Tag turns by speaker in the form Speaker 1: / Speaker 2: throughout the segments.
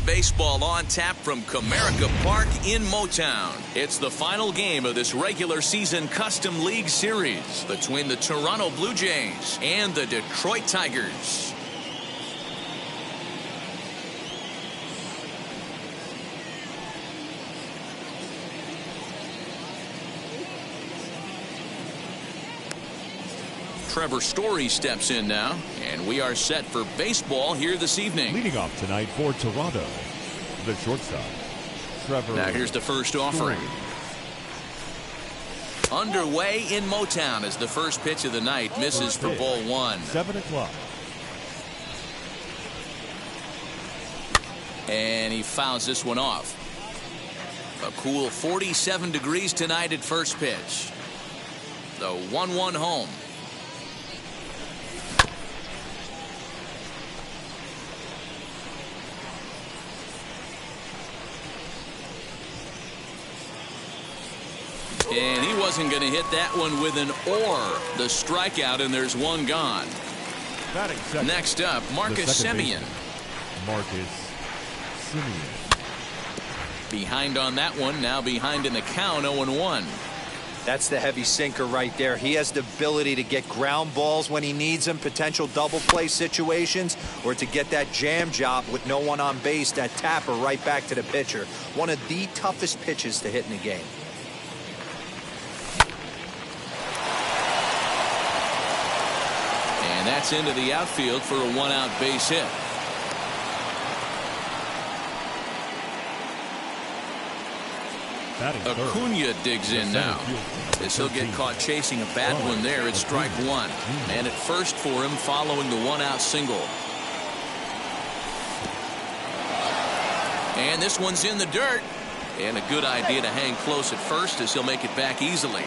Speaker 1: Big-time baseball on tap from Comerica Park in Motown. It's the final game of this regular season Custom League Series between the Toronto Blue Jays and the Detroit Tigers. Trevor Story steps in now, and we are set for baseball here this evening.
Speaker 2: Leading off tonight for Toronto, the shortstop, Trevor.
Speaker 1: Now here's the first offering. Underway in Motown as the first pitch of the night misses for ball one.
Speaker 2: 7 o'clock.
Speaker 1: And he fouls this one off. A cool 47 degrees tonight at first pitch. The 1-1 home. And he wasn't going to hit that one with an or. The strikeout, and there's one gone. Next up, Marcus Semien.
Speaker 2: Marcus Semien.
Speaker 1: Behind on that one, now behind in the count, 0-1.
Speaker 3: That's the heavy sinker right there. He has the ability to get ground balls when he needs them, potential double play situations, or to get that jam job with no one on base, that tapper right back to the pitcher. One of the toughest pitches to hit in the game.
Speaker 1: And that's into the outfield for a one-out base hit. Acuna digs in now. As he'll get caught chasing a bad one there at strike one. And at first for him following the one-out single. And this one's in the dirt. And a good idea to hang close at first as he'll make it back easily.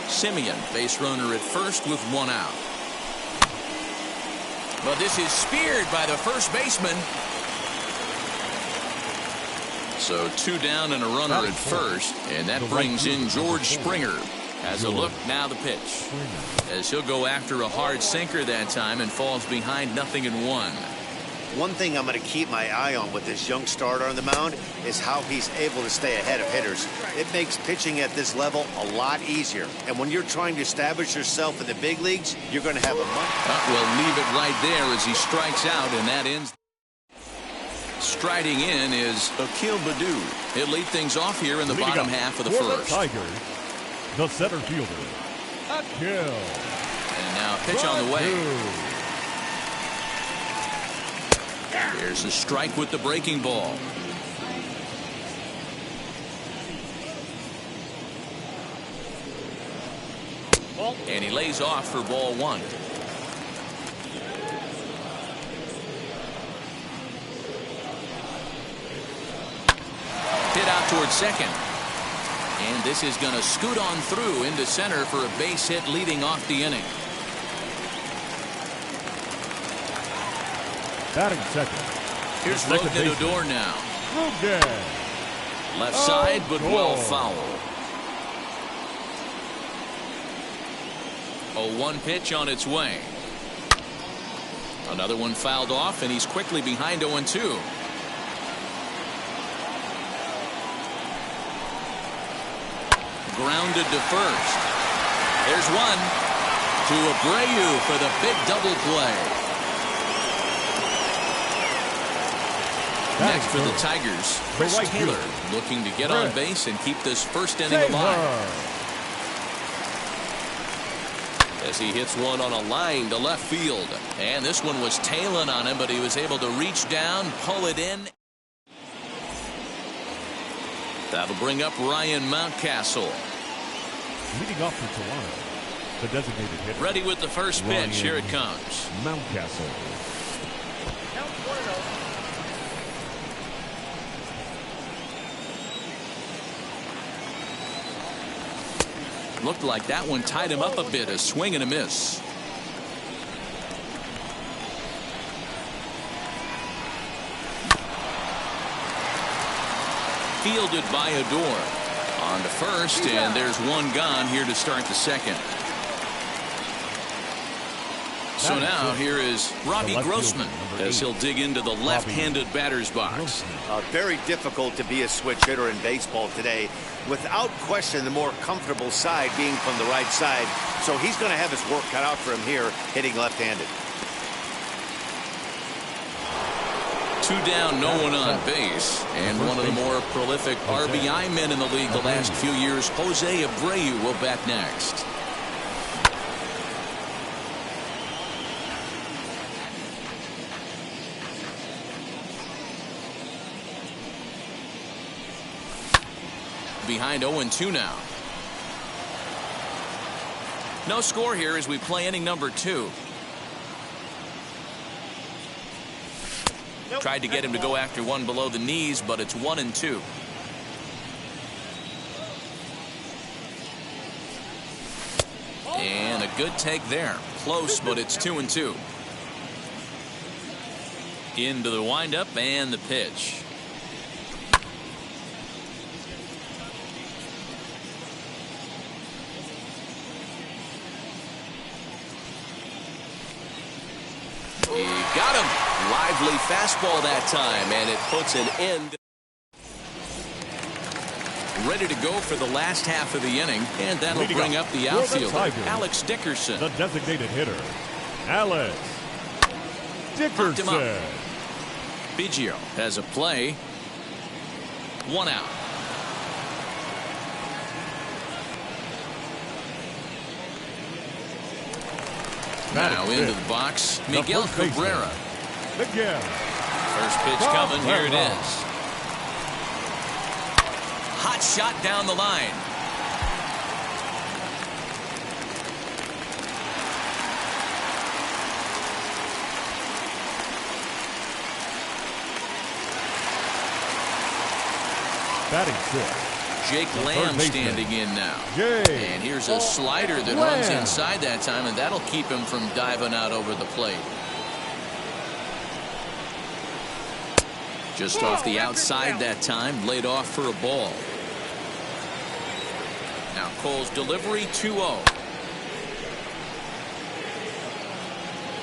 Speaker 1: Semien, base runner at first with one out. But this is speared by the first baseman. So 2 down and a runner at first, and that brings in George Springer. Has a look, now the pitch. As he'll go after a hard sinker that time and falls behind 0-1.
Speaker 4: One thing I'm going to keep my eye on with this young starter on the mound is how he's able to stay ahead of hitters. It makes pitching at this level a lot easier. And when you're trying to establish yourself in the big leagues, you're going to have a much.
Speaker 1: We'll leave it right there as he strikes out, and that ends. Striding in is Akil Baddoo. He'll lead things off here in the bottom half of the first.
Speaker 2: Tigers, the center fielder, Akil.
Speaker 1: And now pitch on the way. Here's a strike with the breaking ball. And he lays off for ball one. Hit out towards second. And this is going to scoot on through into center for a base hit leading off the inning.
Speaker 2: Batting second.
Speaker 1: Here's Logan Odor now.
Speaker 2: Logan.
Speaker 1: Left side, but well foul. 0-1 pitch on its way. Another one fouled off, and he's quickly behind 0-2. Grounded to first. There's one. To Abreu for the big double play. Next for the Tigers, Chris Taylor looking to get on base and keep this first inning alive. As he hits one on a line to left field. And this one was tailing on him, but he was able to reach down, pull it in. That'll bring up Ryan Mountcastle.
Speaker 2: Leading off for Toronto, the designated hitter.
Speaker 1: Ready with the first pitch. Here it comes.
Speaker 2: Mountcastle.
Speaker 1: Looked like that one tied him up a bit. A swing and a miss. Fielded by Odor. On to first, and there's one gone here to start the second. So now here is Robbie Grossman as he'll dig into the left-handed batter's box.
Speaker 4: Very difficult to be a switch hitter in baseball today. Without question, the more comfortable side being from the right side. So he's going to have his work cut out for him here, hitting left-handed.
Speaker 1: 2 down, no one on base. And one of the more prolific RBI men in the league the last few years, Jose Abreu, will bat next. Behind 0-2 now. No score here as we play inning number 2. Tried to get him to go after one below the knees, but it's 1-2. And a good take there. Close, but it's 2-2. Into the windup and the pitch. He got him. Lively fastball that time, and it puts an end. Ready to go for the last half of the inning, and that'll bring up the outfielder, Alex Dickerson.
Speaker 2: The designated hitter, Alex Dickerson.
Speaker 1: Biggio has a play. 1 out. Now into the box, Miguel Cabrera. First pitch coming, here it is. Hot shot down the line.
Speaker 2: Batting six.
Speaker 1: Jake Lamb standing in now. And here's a slider that runs inside that time, and that'll keep him from diving out over the plate. Just off the outside that time, laid off for a ball. Now Cole's delivery, 2-0.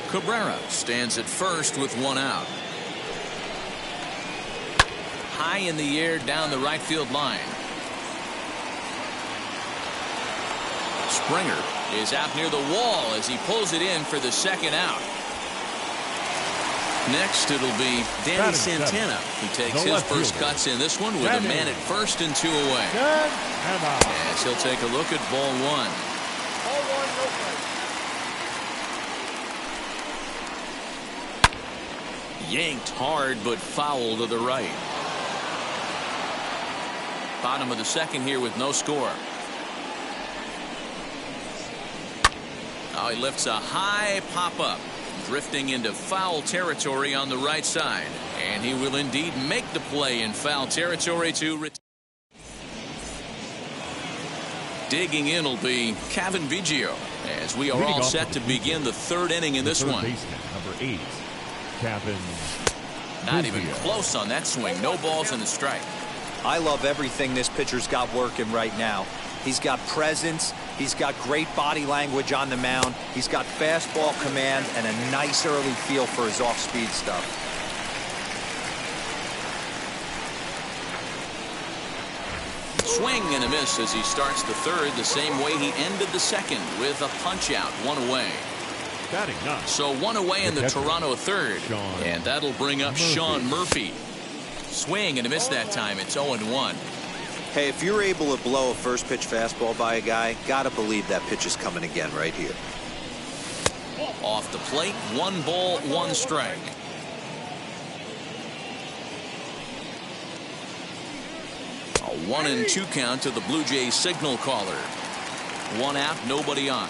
Speaker 1: Cabrera stands at first with 1 out. High in the air down the right field line. Springer is out near the wall as he pulls it in for the 2nd out. Next, it'll be Danny Santana, who takes his first cuts in this one with a man at first and 2 away. As he'll take a look at ball 1. Yanked hard, but foul to the right. Bottom of the 2nd here with no score. Oh, he lifts a high pop-up, drifting into foul territory on the right side. And he will indeed make the play in foul territory to digging in will be Cavan Biggio, as we are all set to begin the 3rd inning in this one.
Speaker 2: Number 8, Cavan.
Speaker 1: Not even close on that swing. No balls and a strike.
Speaker 3: I love everything this pitcher's got working right now. He's got presence. He's got great body language on the mound. He's got fastball command and a nice early feel for his off-speed stuff.
Speaker 1: Swing and a miss as he starts the 3rd the same way he ended the 2nd with a punch out, 1 away. So 1 away in the Toronto 3rd, and that'll bring up Sean Murphy. Swing and a miss that time. It's 0-1.
Speaker 3: Hey, if you're able to blow a first pitch fastball by a guy, gotta believe that pitch is coming again right here.
Speaker 1: Off the plate, 1 ball, 1 strike. A 1-2 count to the Blue Jays signal caller. 1 out, nobody on.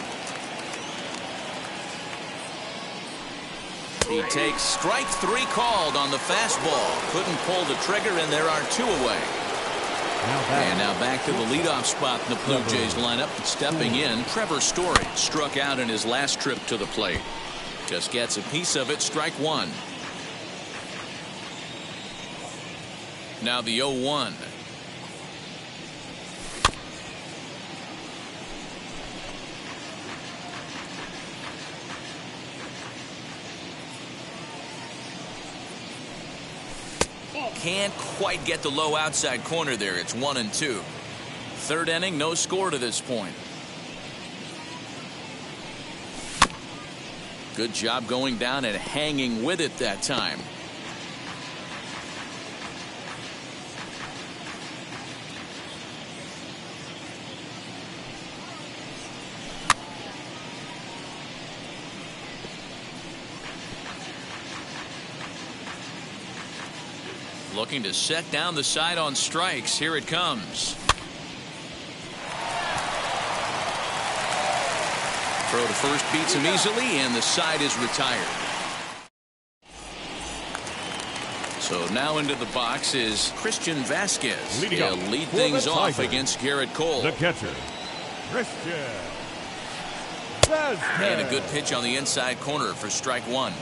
Speaker 1: He takes strike 3 called on the fastball. Couldn't pull the trigger, and there are 2 away. And now back to the leadoff spot in the Blue Jays lineup. Stepping in, Trevor Story struck out in his last trip to the plate. Just gets a piece of it, strike 1. Now the 0-1. Can't quite get the low outside corner there. It's 1-2. Third inning, no score to this point. Good job going down and hanging with it that time. Looking to set down the side on strikes. Here it comes. Throw to first beats him easily, and the side is retired. So now into the box is Christian Vasquez. He'll lead things off against Garrett Cole.
Speaker 2: The catcher, Christian Vasquez.
Speaker 1: And a good pitch on the inside corner for strike one.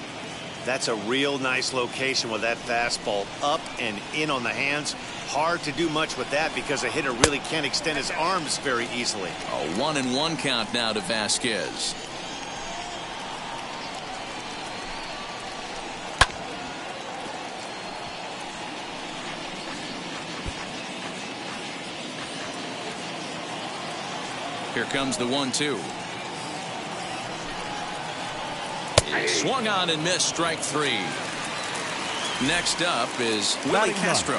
Speaker 4: That's a real nice location with that fastball up and in on the hands. Hard to do much with that because a hitter really can't extend his arms very easily.
Speaker 1: A 1-1 count now to Vasquez. Here comes the 1-2. Swung on and missed, strike three. Next up is Willie Castro.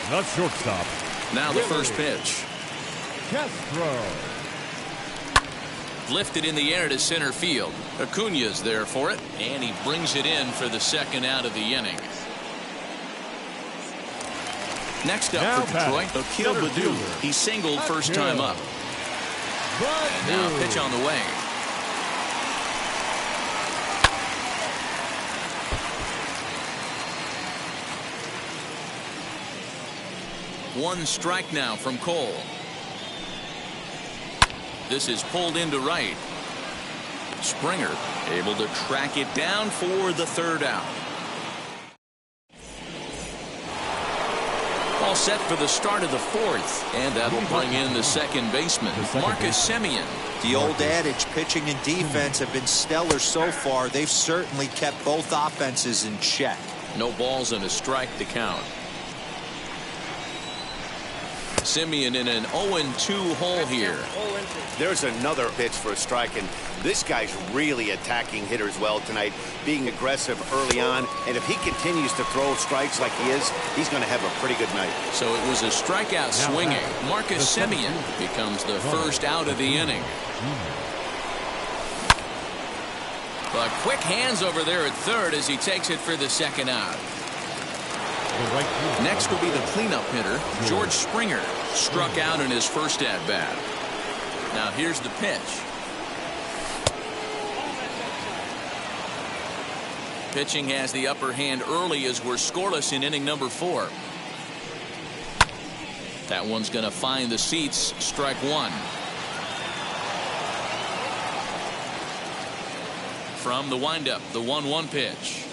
Speaker 2: The shortstop.
Speaker 1: Now the first pitch.
Speaker 2: Castro.
Speaker 1: Lifted in the air to center field. Acuna's there for it, and he brings it in for the second out of the inning. Next up
Speaker 2: Now
Speaker 1: for Detroit, Akil Baddoo. He singled first time up. And now a pitch on the way. One strike now from Cole. This is pulled into right. Springer able to track it down for the third out. All set for the start of the fourth, and that'll bring in the second baseman, Marcus Semien.
Speaker 3: The old adage, pitching and defense have been stellar so far. They've certainly kept both offenses in check.
Speaker 1: No balls and a strike to count. Semien in an 0-2 hole here.
Speaker 4: There's another pitch for a strike, and this guy's really attacking hitters well tonight, being aggressive early on, and if he continues to throw strikes like he is, he's going to have a pretty good night.
Speaker 1: So it was a strikeout swinging. Marcus Semien becomes the first out of the inning. But quick hands over there at third as he takes it for the second out. Next will be the cleanup hitter, George Springer. Struck out in his first at-bat. Now here's the pitch. Pitching has the upper hand early as we're scoreless in inning number 4. That one's going to find the seats. Strike one. From the windup, the 1-1 pitch.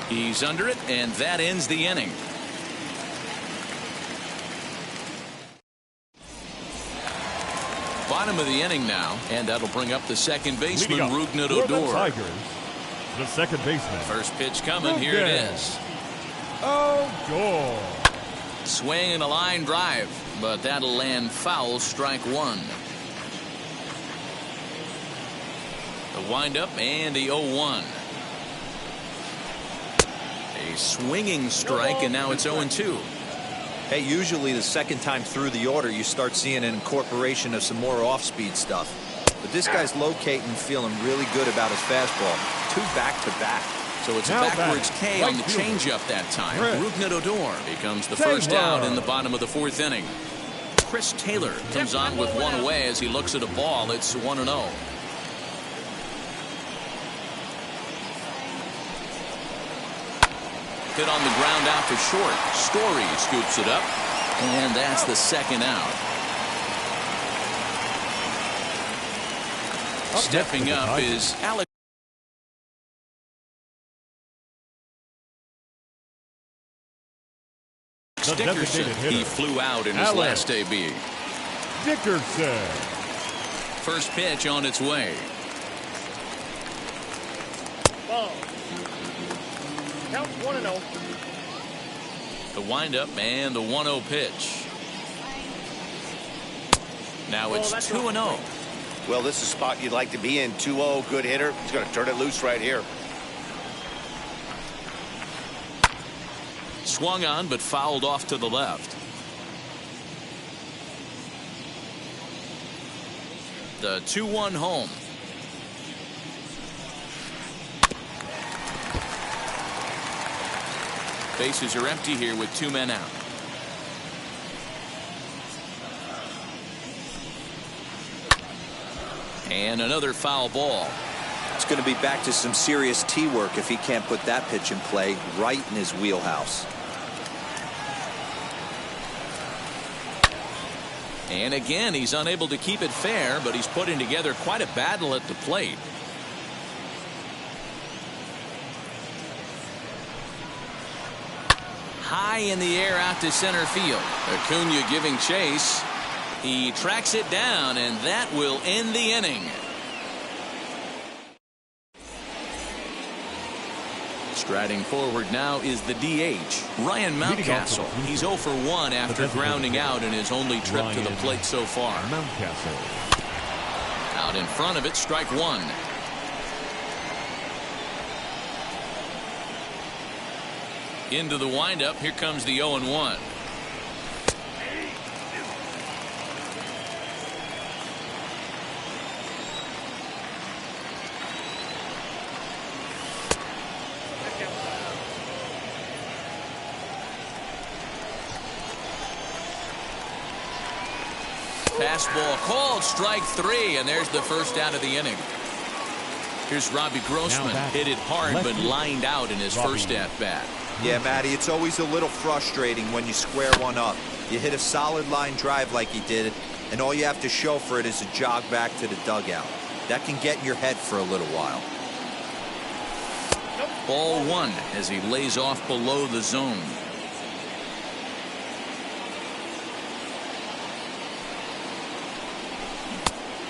Speaker 1: He's under it, and that ends the inning. Bottom of the inning now, and that'll bring up the second baseman, Rougned Odor.
Speaker 2: Tigers, the second baseman.
Speaker 1: First pitch coming. Here it is.
Speaker 2: Odor.
Speaker 1: Swing and a line drive, but that'll land foul. Strike one. The windup and the 0-1. A swinging strike, and now it's 0-2.
Speaker 3: Hey, usually the second time through the order, you start seeing an incorporation of some more off-speed stuff. But this guy's locating, feeling really good about his fastball. 2 back-to-back.
Speaker 1: So it's
Speaker 2: Now
Speaker 1: a backwards K on the changeup that time. Rougned Odor becomes the first out in the bottom of the 4th inning. Chris Taylor comes on with one away as he looks at a ball. It's 1-0. Hit on the ground out to short. Story scoops it up, and that's the second out. Stepping up is Alex Dickerson. He flew out in his last AB.
Speaker 2: Dickerson.
Speaker 1: First pitch on its way.
Speaker 5: ball. Count 1-0.
Speaker 1: The windup and the 1-0 pitch. Now it's 2-0.
Speaker 4: Well, this is a spot you'd like to be in. 2-0, good hitter. He's going to turn it loose right here.
Speaker 1: Swung on, but fouled off to the left. The 2-1 home. Bases are empty here with 2 men out. And another foul ball.
Speaker 3: It's going to be back to some serious tee work if he can't put that pitch in play right in his wheelhouse.
Speaker 1: And again, he's unable to keep it fair, but he's putting together quite a battle at the plate. High in the air out to center field. Acuna giving chase. He tracks it down, and that will end the inning. Striding forward now is the DH, Ryan Mountcastle. He's 0 for 1 after grounding out in his only trip to the plate so far.
Speaker 2: Mountcastle.
Speaker 1: Out in front of it, strike 1. Into the windup, here comes the 0-1. Fastball called, strike 3, and there's the first out of the inning. Here's Robbie Grossman. Hit it hard, but lined out in his first at-bat.
Speaker 3: Yeah, Matty, it's always a little frustrating when you square one up. You hit a solid line drive like he did, and all you have to show for it is a jog back to the dugout. That can get in your head for a little while.
Speaker 1: Ball 1 as he lays off below the zone.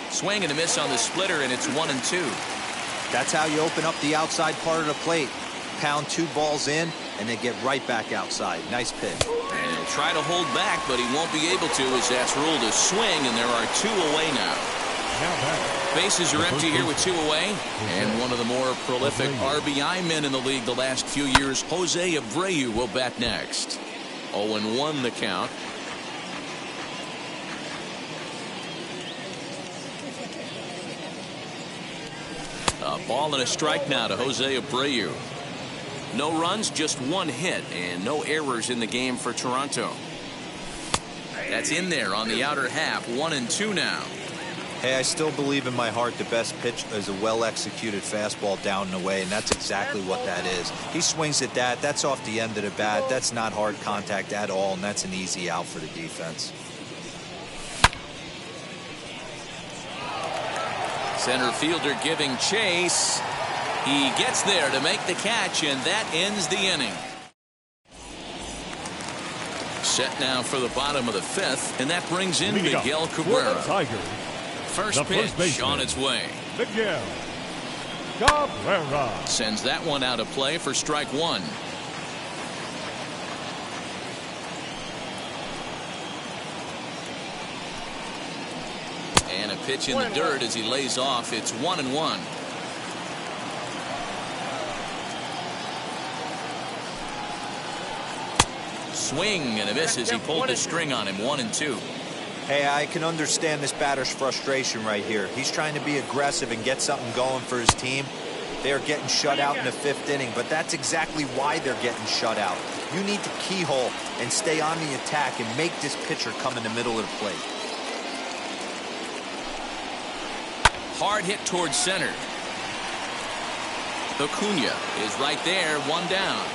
Speaker 1: Swing and a miss on the splitter, and it's 1-2.
Speaker 3: That's how you open up the outside part of the plate. Pound 2 balls in, and they get right back outside. Nice pitch.
Speaker 1: And he'll try to hold back, but he won't be able to, as that's ruled a swing, and there are 2 away now. Bases are empty here with 2 away. And one of the more prolific RBI men in the league the last few years, Jose Abreu, will bat next. 0-1 the count. A ball and a strike now to Jose Abreu. No runs, just 1 hit, and no errors in the game for Toronto. That's in there on the outer half. 1-2 now.
Speaker 3: Hey, I still believe in my heart the best pitch is a well-executed fastball down and away, and that's exactly what that is. He swings at that. That's off the end of the bat. That's not hard contact at all, and that's an easy out for the defense.
Speaker 1: Center fielder giving chase. He gets there to make the catch, and that ends the inning. Set now for the bottom of the 5th, and that brings in Miguel Cabrera. First pitch on its way.
Speaker 2: Miguel Cabrera
Speaker 1: sends that one out of play for strike 1. And a pitch in the dirt as he lays off. It's 1-1. Swing and a miss as he pulled the string on him. 1-2.
Speaker 3: Hey, I can understand this batter's frustration right here. He's trying to be aggressive and get something going for his team. They're getting shut out in the 5th inning, but that's exactly why they're getting shut out. You need to keyhole and stay on the attack and make this pitcher come in the middle of the plate.
Speaker 1: Hard hit towards center. Acuna is right there, 1 down.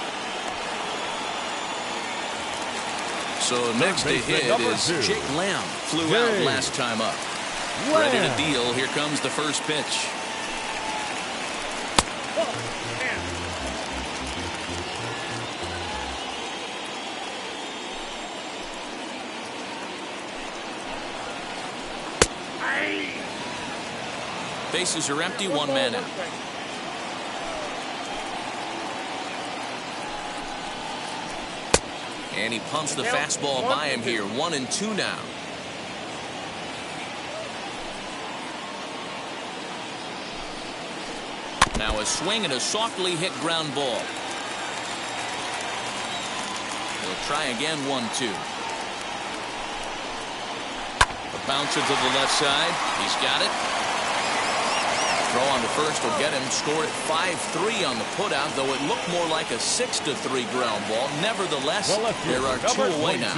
Speaker 1: So next to hit is Jake Lamb. Flew out last time up. Ready to deal. Here comes the first pitch. Bases are empty, 1 man out. And he pumps the fastball by him here. 1-2 now. Now a swing and a softly hit ground ball. He'll try again. 1-2. A bouncer to the left side. He's got it. Throw on the first will get him. Scored at 5-3 on the putout, though it looked more like a 6-3 ground ball. Nevertheless, there are 2 away now.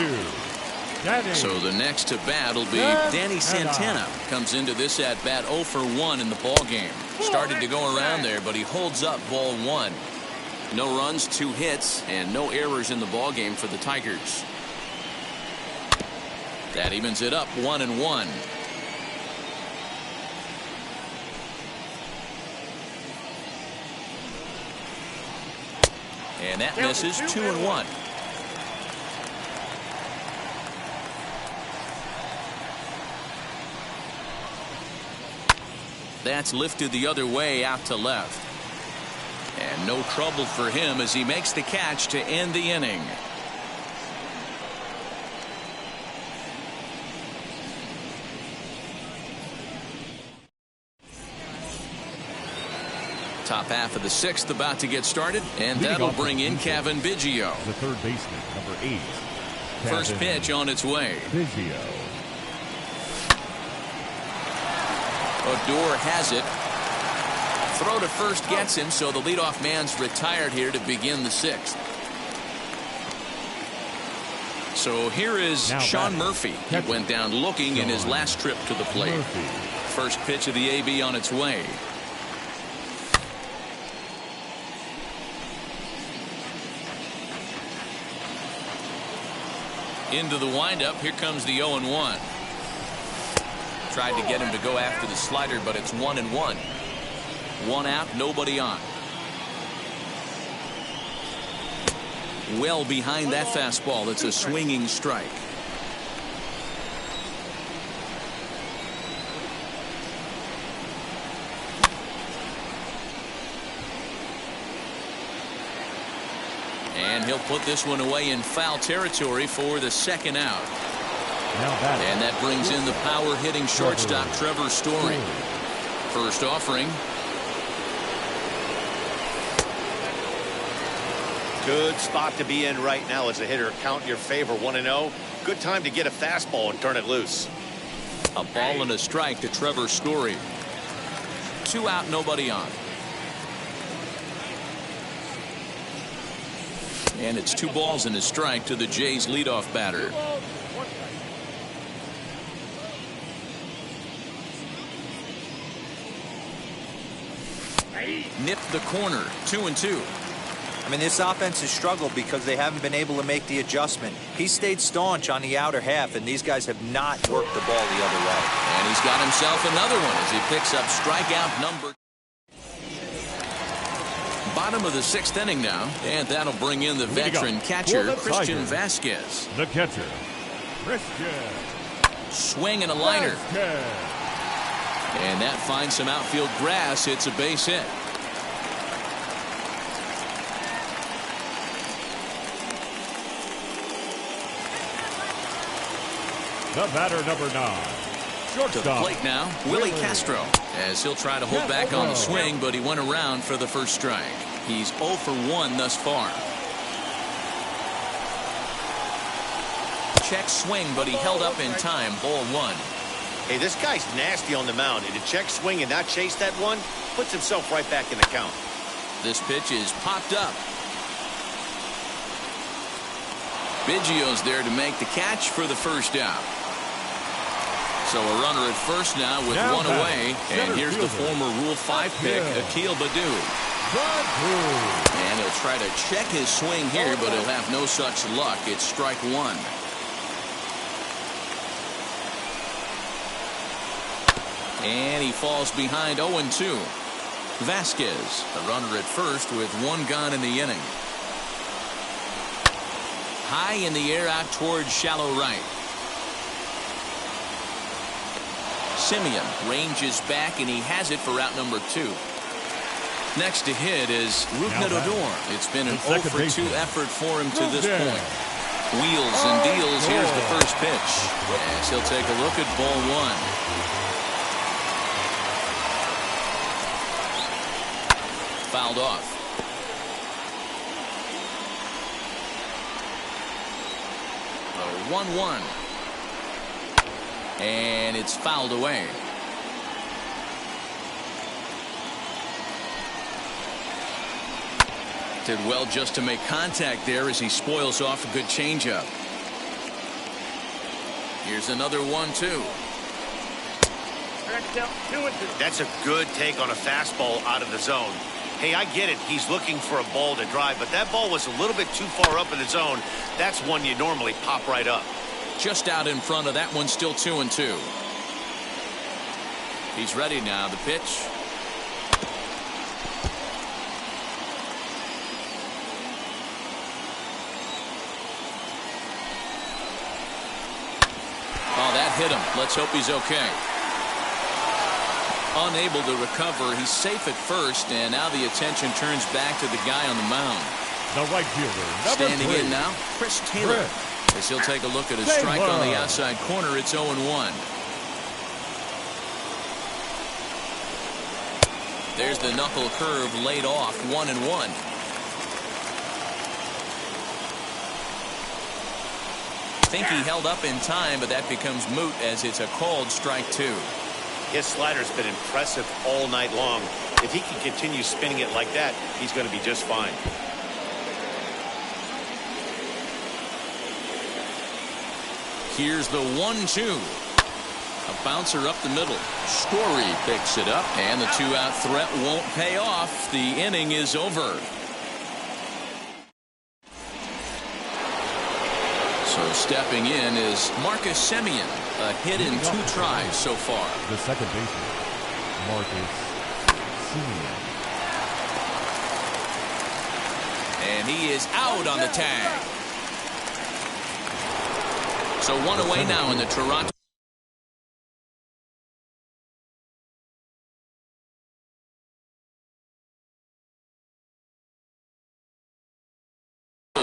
Speaker 1: So the next to bat will be Danny Santana. Comes into this at bat 0 for 1 in the ball game. Started to go around there, but he holds up. Ball 1. No runs, 2 hits, and no errors in the ball game for the Tigers. That evens it up. 1-1. And that misses. 2-1. That's lifted the other way out to left. And no trouble for him as he makes the catch to end the inning. Top half of the 6th about to get started, and that'll bring in Kevin Biggio.
Speaker 2: The third baseman, number 8.
Speaker 1: First pitch on its way.
Speaker 2: Biggio.
Speaker 1: Odor has it. Throw to first gets him, so the leadoff man's retired here to begin the 6th. So here is
Speaker 2: Now
Speaker 1: Sean
Speaker 2: batting.
Speaker 1: Murphy. He went down looking in his last trip to the plate.
Speaker 2: Murphy.
Speaker 1: First pitch of the AB on its way. Into the windup. Here comes the 0-1. Tried to get him to go after the slider, but it's 1-1. 1 out, nobody on. Well behind that fastball. It's a swinging strike. And he'll put this one away in foul territory for the 2nd out. And that brings in the power-hitting shortstop Trevor Story. First offering.
Speaker 4: Good spot to be in right now as a hitter. Count in your favor. 1-0. Good time to get a fastball and turn it loose.
Speaker 1: A ball and a strike to Trevor Story. 2 out, nobody on. And it's 2 balls and a strike to the Jays leadoff batter. Nipped the corner. 2-2.
Speaker 3: I mean, this offense has struggled because they haven't been able to make the adjustment. He stayed staunch on the outer half, and these guys have not worked the ball the other way.
Speaker 1: And he's got himself another one as he picks up strikeout number. Bottom of the 6th inning now, and that'll bring in the veteran catcher Christian Vasquez.
Speaker 2: The catcher, Christian.
Speaker 1: Swing and a liner.
Speaker 2: Vasquez.
Speaker 1: And that finds some outfield grass. It's a base hit.
Speaker 2: The batter, number 9.
Speaker 1: To the plate now, Willie Castro, as he'll try to hold back on the swing, but he went around for the first strike. He's 0 for 1 thus far. Check swing, but he held up in time. Ball 1.
Speaker 4: Hey, this guy's nasty on the mound, and to check swing and not chase that one puts himself right back in the count.
Speaker 1: This pitch is popped up. Biggio's there to make the catch for the first out. So a runner at first now with 1 away, and here's the former Rule 5 pick, Akil Baddoo. And he'll try to check his swing here, but he'll have no such luck. It's strike 1. And he falls behind 0-2. Vasquez, a runner at first with 1 gone in the inning. High in the air out towards shallow right. Simeon ranges back, and he has it for out number 2. Next to hit is Rougned Odor. It's been an 0 for 2 effort for him to this point. Wheels and deals. Here's the first pitch. As he'll take a look at ball one. Fouled off. 1-1. And it's fouled away. Did well just to make contact there as he spoils off a good changeup. Here's another 1-2.
Speaker 4: That's a good take on a fastball out of the zone. Hey, I get it. He's looking for a ball to drive, but that ball was a little bit too far up in the zone. That's one you normally pop right up.
Speaker 1: Just out in front of that one, still 2-2. He's ready now. The pitch. Oh, that hit him. Let's hope he's okay. Unable to recover. He's safe at first, and now the attention turns back to the guy on the mound.
Speaker 2: The right fielder, number
Speaker 1: Standing
Speaker 2: 3.
Speaker 1: in now, Chris Taylor. As he'll take a look at a strike on the outside corner, it's 0-1. There's the knuckle curve laid off, 1-1. Think he held up in time, but that becomes moot as it's a called strike 2.
Speaker 4: His slider's been impressive all night long. If he can continue spinning it like that, he's going to be just fine.
Speaker 1: Here's the 1-2. A bouncer up the middle. Story picks it up, and the 2-out threat won't pay off. The inning is over. So stepping in is Marcus Semien. A hit in 2 tries so far.
Speaker 2: The second baseman, Marcus Semien.
Speaker 1: And he is out on the tag. So 1 away now in the Toronto.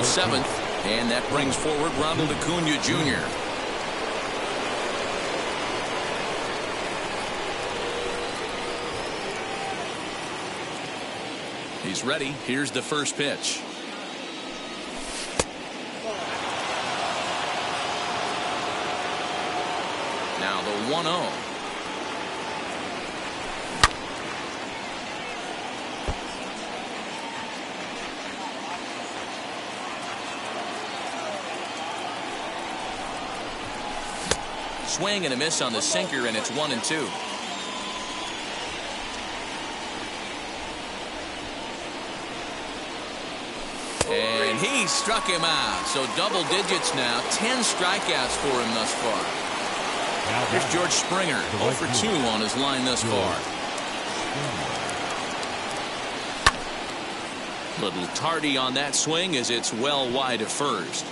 Speaker 1: Seventh, and that brings forward Ronald Acuna Jr. He's ready. Here's the first pitch. Now the 1-0. Swing and a miss on the sinker, and it's 1-2. And he struck him out. So double digits now. 10 strikeouts for him thus far. Here's George Springer, 0 for 2 on his line thus far. Little tardy on that swing as it's well wide of first.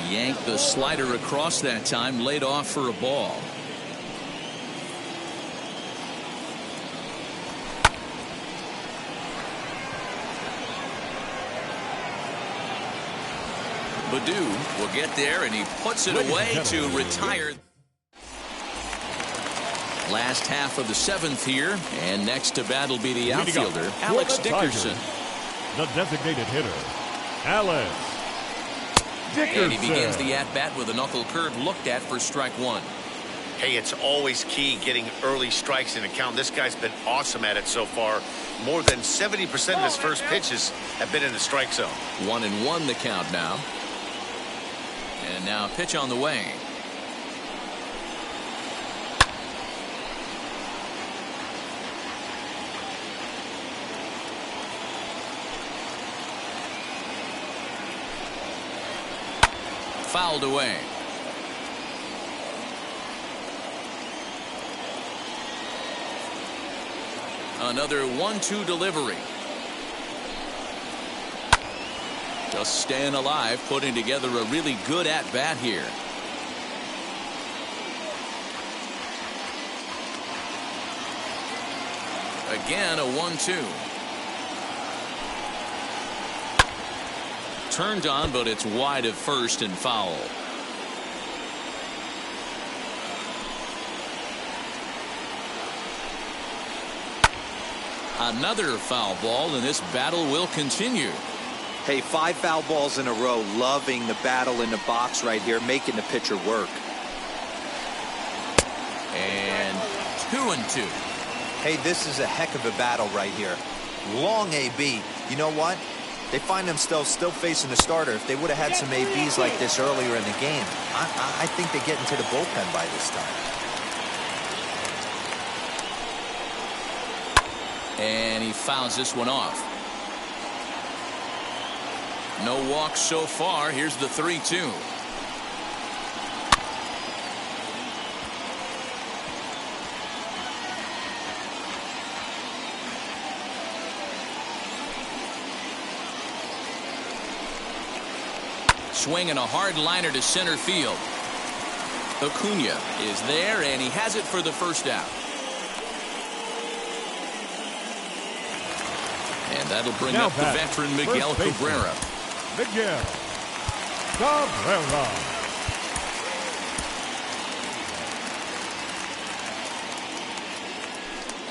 Speaker 1: Yanked the slider across that time, laid off for a ball. Baddoo will get there, and he puts it away to retire. Last half of the 7th here, and next to bat will be the outfielder, Alex Dickerson.
Speaker 2: The designated hitter, Alex Dickerson.
Speaker 1: And he begins the at-bat with a knuckle curve looked at for strike 1.
Speaker 4: Hey, it's always key getting early strikes in a count. This guy's been awesome at it so far. More than 70% of his first pitches have been in the strike zone.
Speaker 1: 1-1 the count now. And now a pitch on the way. Fouled away. Another 1-2 delivery. Just staying alive, putting together a really good at-bat here. Again, a 1-2. Turned on, but it's wide of first and foul. Another foul ball, and this battle will continue.
Speaker 3: Hey, 5 foul balls in a row. Loving the battle in the box right here, making the pitcher work.
Speaker 1: And 2-2.
Speaker 3: Hey, this is a heck of a battle right here. Long AB. You know what? They find themselves still facing the starter. If they would have had some ABs like this earlier in the game, I think they get into the bullpen by this time.
Speaker 1: And he fouls this one off. No walks so far. Here's the 3-2. Swinging a hard liner to center field. Acuna is there, and he has it for the first out. And that'll bring
Speaker 2: Now
Speaker 1: up the veteran Miguel Cabrera.
Speaker 2: Miguel Cabrera.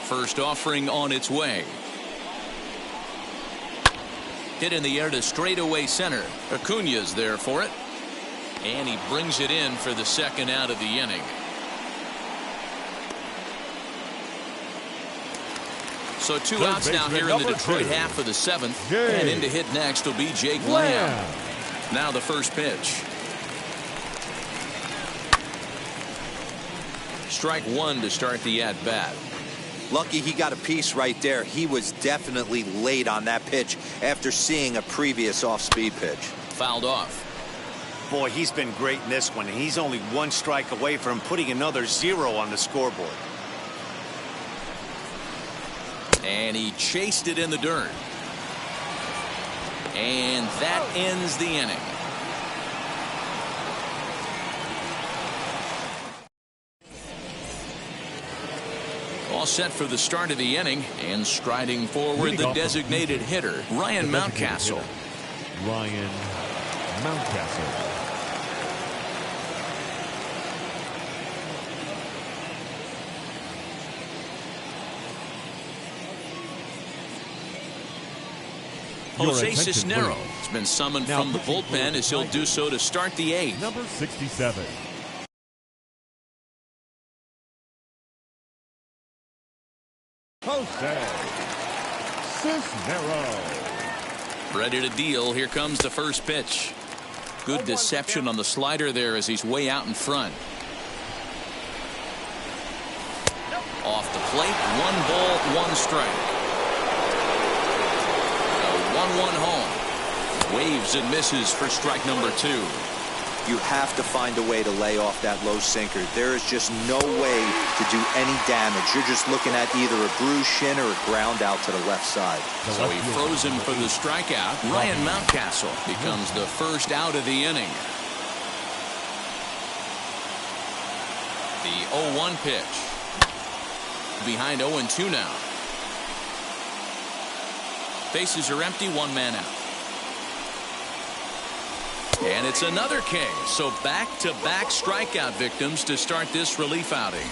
Speaker 1: First offering on its way. Hit in the air to straightaway center. Acuna's there for it. And he brings it in for the second out of the inning. So 2 outs now here in the Detroit half of the 7th. And in to hit next will be Jake Lamb. Now the first pitch. Strike 1 to start the at-bat.
Speaker 3: Lucky he got a piece right there. He was definitely late on that pitch after seeing a previous off-speed pitch.
Speaker 1: Fouled off.
Speaker 4: Boy, he's been great in this one. He's only 1 strike away from putting another 0 on the scoreboard.
Speaker 1: And he chased it in the dirt. And that ends the inning. All set for the start of the inning, and striding forward the designated hitter, Ryan Mountcastle.
Speaker 2: Ryan Mountcastle.
Speaker 1: Jose Cisnero has been summoned from the bullpen as he'll do so to start the 8th.
Speaker 2: Number 67. Jose Cisnero.
Speaker 1: Ready to deal. Here comes the first pitch. Good deception on the slider there as he's way out in front. Off the plate, 1 ball, 1 strike. 1-1 home. Waves and misses for strike number 2.
Speaker 3: You have to find a way to lay off that low sinker. There is just no way to do any damage. You're just looking at either a bruised shin or a ground out to the left side.
Speaker 1: So he froze him for the strikeout. Ryan Mountcastle becomes the first out of the inning. The 0-1 pitch. Behind 0-2 now. Bases are empty, 1 man out. And it's another K. So back-to-back strikeout victims to start this relief outing.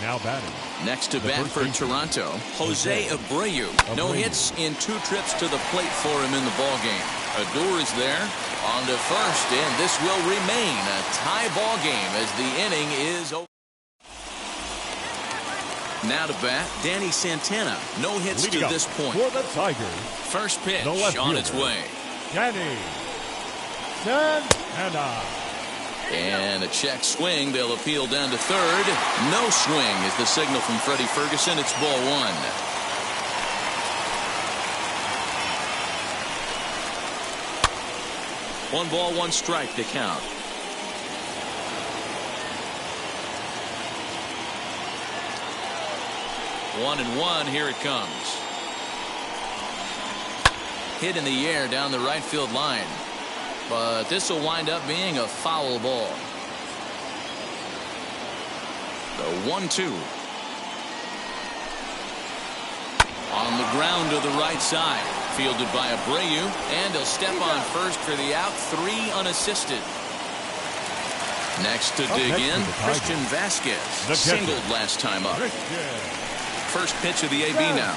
Speaker 2: Now batting.
Speaker 1: Next to bat for Toronto, Jose Abreu. No hits in 2 trips to the plate for him in the ballgame. Adore is there on to first, and this will remain a tie ball game as the inning is over. Now to bat, Danny Santana. No hits to this point.
Speaker 2: For the Tigers.
Speaker 1: First pitch on its way.
Speaker 2: Danny Santana.
Speaker 1: And a check swing. They'll appeal down to third. No swing is the signal from Freddie Ferguson. It's ball 1. One ball, 1 strike to count. One and 1. Here it comes. Hit in the air down the right field line. But this will wind up being a foul ball. The 1-2. the ground to the right side. Fielded by Abreu, and he'll step on first for the out. 3 unassisted. Next to dig in, Christian Vasquez. Singled last time up. First pitch of the AB now.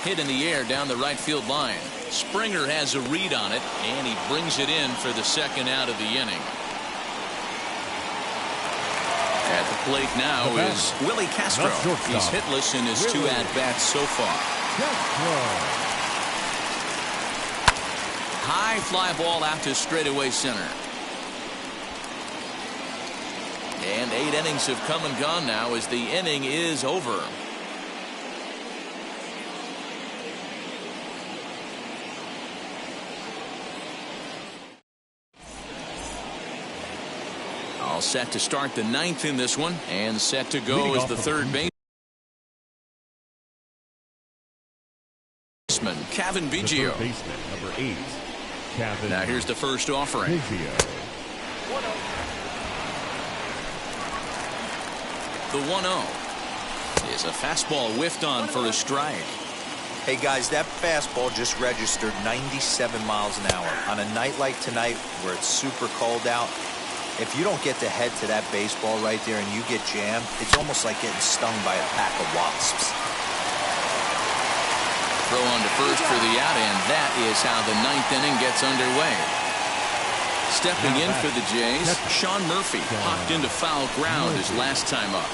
Speaker 1: Hit in the air down the right field line. Springer has a read on it, and he brings it in for the second out of the inning. At the plate now is Willie Castro. He's hitless in his 2 at-bats so far. High fly ball out to straightaway center. And 8 innings have come and gone now as the inning is over. All set to start the 9th in this one, and set to go is the third baseman, Kevin Biggio.
Speaker 2: Number 8, Kevin.
Speaker 1: Now here's the first offering. The 1-0 is a fastball whiffed on for a strike.
Speaker 3: Hey guys, that fastball just registered 97 miles an hour. On a night like tonight where it's super cold out, if you don't get the head to that baseball right there and you get jammed, it's almost like getting stung by a pack of wasps.
Speaker 1: Throw on to first for the out, and that is how the 9th inning gets underway. Stepping in for the Jays, Sean Murphy hopped into foul ground his last time up.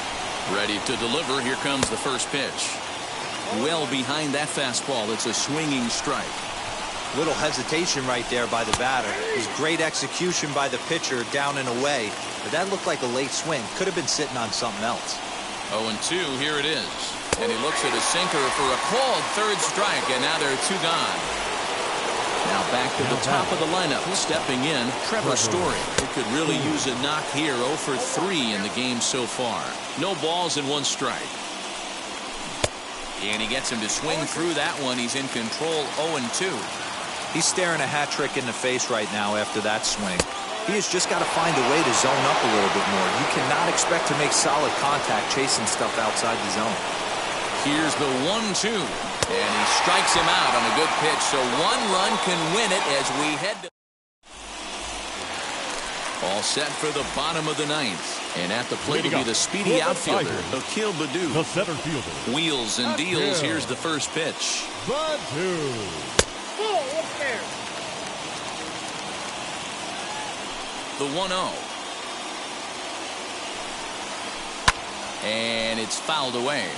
Speaker 1: Ready to deliver. Here comes the first pitch. Well behind that fastball. It's a swinging strike.
Speaker 3: Little hesitation right there by the batter. It was great execution by the pitcher down and away, but that looked like a late swing. Could have been sitting on something else.
Speaker 1: 0-2, here it is. And he looks at a sinker for a called third strike, and now there are 2 gone. Now back to the top of the lineup. Stepping in, Trevor Story. He could really use a knock here. 0 for 3 in the game so far. No balls and 1 strike. And he gets him to swing through that one. He's in control. 0-2.
Speaker 3: He's staring a hat trick in the face right now after that swing. He has just got to find a way to zone up a little bit more. You cannot expect to make solid contact chasing stuff outside the zone.
Speaker 1: Here's the 1-2. And he strikes him out on a good pitch. So 1 run can win it as we head to... All set for the bottom of the 9th. And at the plate will be the speedy outfielder, Akil Baddoo.
Speaker 2: The center fielder.
Speaker 1: Wheels and deals. Here's the first pitch.
Speaker 2: Baddoo.
Speaker 1: The 1-0. And it's fouled away.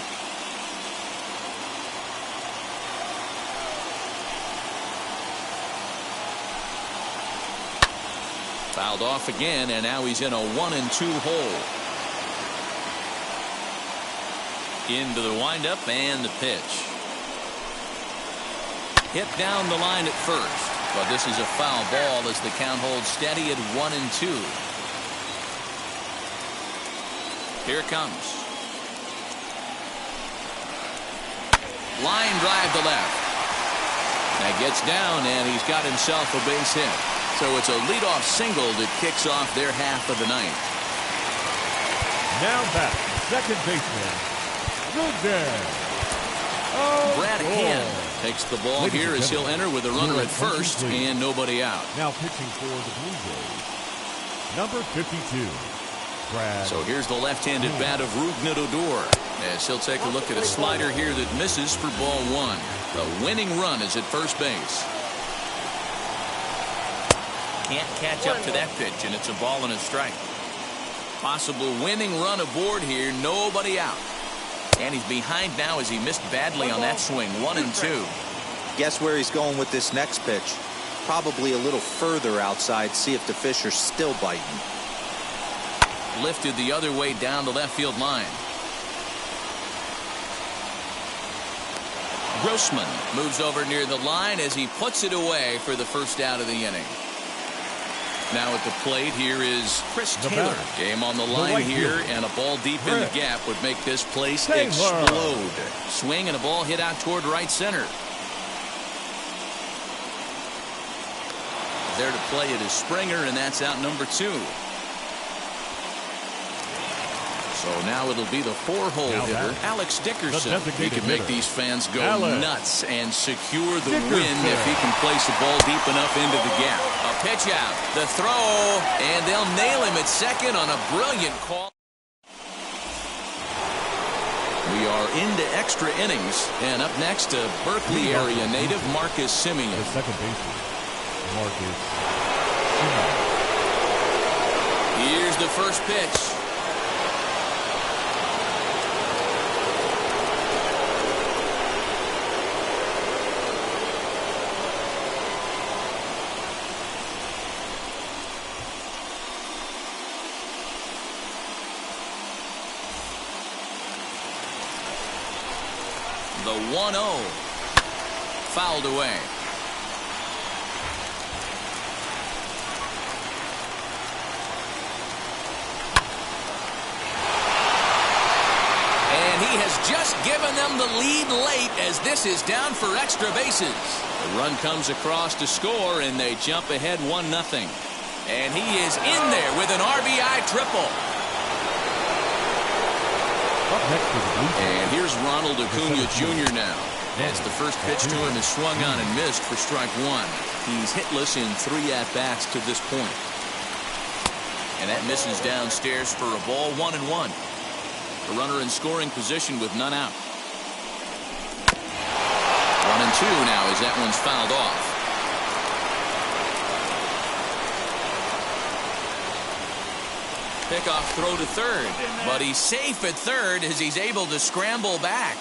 Speaker 1: Fouled off again, and now he's in a 1-2 hole. Into the windup and the pitch. Hit down the line at first. But this is a foul ball as the count holds steady at 1-2. Here it comes. Line drive to left. That gets down, and he's got himself a base hit. So it's a leadoff single that kicks off their half of the 9th.
Speaker 2: Now back, second baseman, Rudin.
Speaker 1: Brad Hand takes the ball here as he'll enter with a runner at first and nobody out.
Speaker 2: Now pitching for the Blue Jays, number 52, Brad.
Speaker 1: So here's the left-handed bat of Rougned Odor as he'll take a look at a slider here that misses for ball 1. The winning run is at first base. Can't catch up to that pitch, and it's a ball and a strike. Possible winning run aboard here, nobody out. And he's behind now as he missed badly on that swing. 1-2.
Speaker 3: Guess where he's going with this next pitch? Probably a little further outside. See if the fish are still biting.
Speaker 1: Lifted the other way down the left field line. Grossman moves over near the line as he puts it away for the first out of the inning. Now at the plate here is Chris Taylor. Game on the line here, and a ball deep in the gap would make this place explode. Swing and a ball hit out toward right center. There to play it is Springer, and that's out number 2. So now it'll be the 4-hole hitter, Alex Dickerson. He can make these fans go nuts and secure the win if he can place the ball deep enough into the gap. A pitch out, the throw, and they'll nail him at second on a brilliant call. We are into extra innings, and up next, a Berkeley area native, Marcus Simeon.
Speaker 2: The second baseman, Marcus Simeon.
Speaker 1: Here's the first pitch. The 1-0 fouled away. And he has just given them the lead late as this is down for extra bases. The run comes across to score, and they jump ahead 1-0. And he is in there with an RBI triple. And here's Ronald Acuna Jr. now. As the first pitch to him is swung on and missed for strike one. He's hitless in 3 at-bats to this point. And that misses downstairs for a ball, 1-1. The runner in scoring position with none out. 1-2 now as that one's fouled off. Pickoff throw to third, but he's safe at third as he's able to scramble back.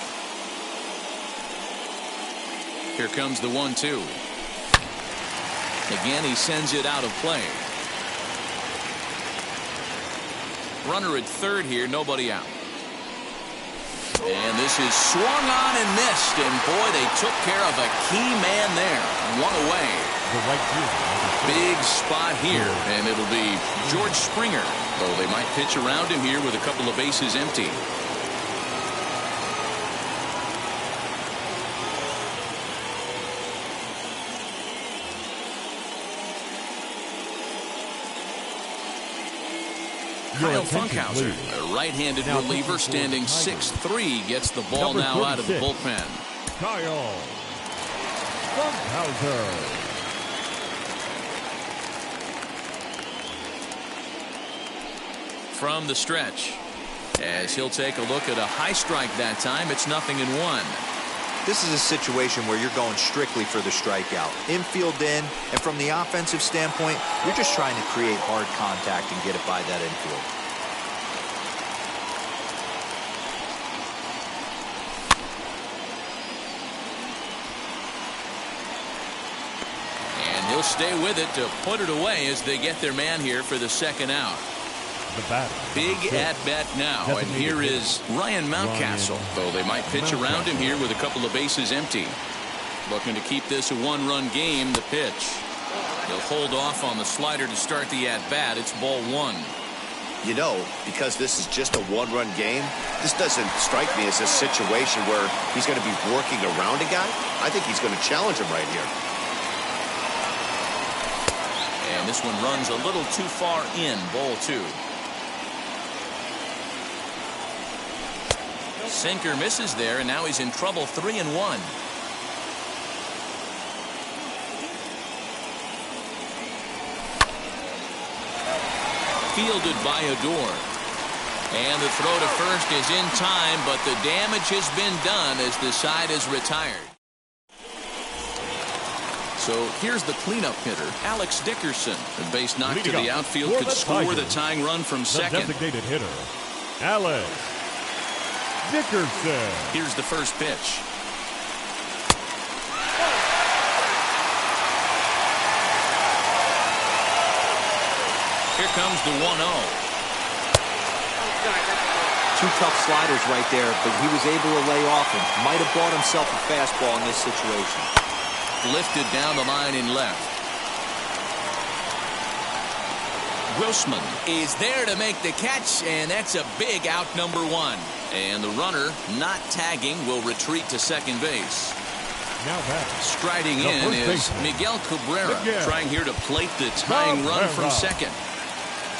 Speaker 1: Here comes the 1-2. Again, he sends it out of play. Runner at third here, nobody out. And this is swung on and missed, and boy, they took care of a key man there. One away. Big spot here, and it'll be George Springer. Though they might pitch around him here with a couple of bases empty. Kyle Funkhauser, a right-handed reliever standing 6'3", gets the ball now out of the bullpen.
Speaker 2: Kyle Funkhauser.
Speaker 1: From the stretch, as he'll take a look at a high strike that time. It's 0-1.
Speaker 3: This is a situation where you're going strictly for the strikeout. Infield in, and from the offensive standpoint, you're just trying to create hard contact and get it by that infield.
Speaker 1: And he'll stay with it to put it away as they get their man here for the second out. Big at-bat now, and here is Ryan Mountcastle. Though they might pitch around him here with a couple of bases empty. Looking to keep this a one-run game, the pitch. He'll hold off on the slider to start the at-bat. It's ball one.
Speaker 4: You know, because this is just a one-run game, this doesn't strike me as a situation where he's going to be working around a guy. I think he's going to challenge him right here.
Speaker 1: And this one runs a little too far in, ball two. Sinker misses there, and now he's in trouble. 3-1. Fielded by Odor. And the throw to first is in time, but the damage has been done as the side is retired. So here's the cleanup hitter, Alex Dickerson. The base knock to the outfield could score the tying run from second.
Speaker 2: The designated hitter, Alex Dickerson.
Speaker 1: Here's the first pitch. Here comes the 1-0.
Speaker 3: Two tough sliders right there, but he was able to lay off him. Might have bought himself a fastball in this situation.
Speaker 1: Lifted down the line in left. Grossman is there to make the catch, and that's a big out, number one. And the runner, not tagging, will retreat to second base.
Speaker 2: Now back.
Speaker 1: Striding in is Miguel Cabrera, trying here to plate the tying run from second.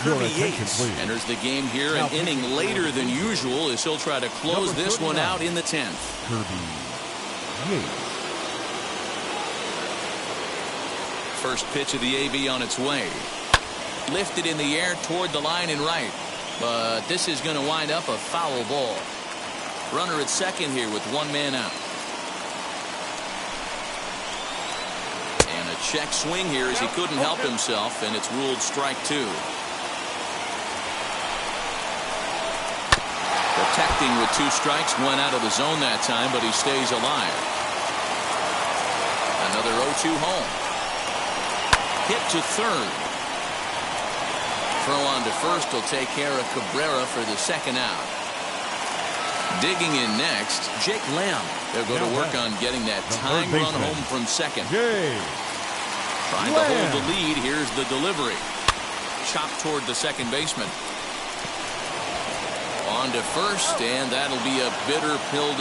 Speaker 2: Your attention, please.
Speaker 1: Enters the game here an inning later than usual as he'll try to close this one out in the 10th.
Speaker 2: Kirby Yates.
Speaker 1: First pitch of the AB on its way. Lifted in the air toward the line and right. But this is going to wind up a foul ball. Runner at second here with one man out. And a check swing here as he couldn't help himself, and it's ruled strike 2. Protecting with 2 strikes, went out of the zone that time, but he stays alive. Another 0-2 home. Hit to third. Throw on to first will take care of Cabrera for the second out. Digging in next, Jake Lamb. They'll go to work on getting that tying run home from second. Trying to hold the lead. Here's the delivery. Chopped toward the second baseman. On to first, and that'll be a bitter pill to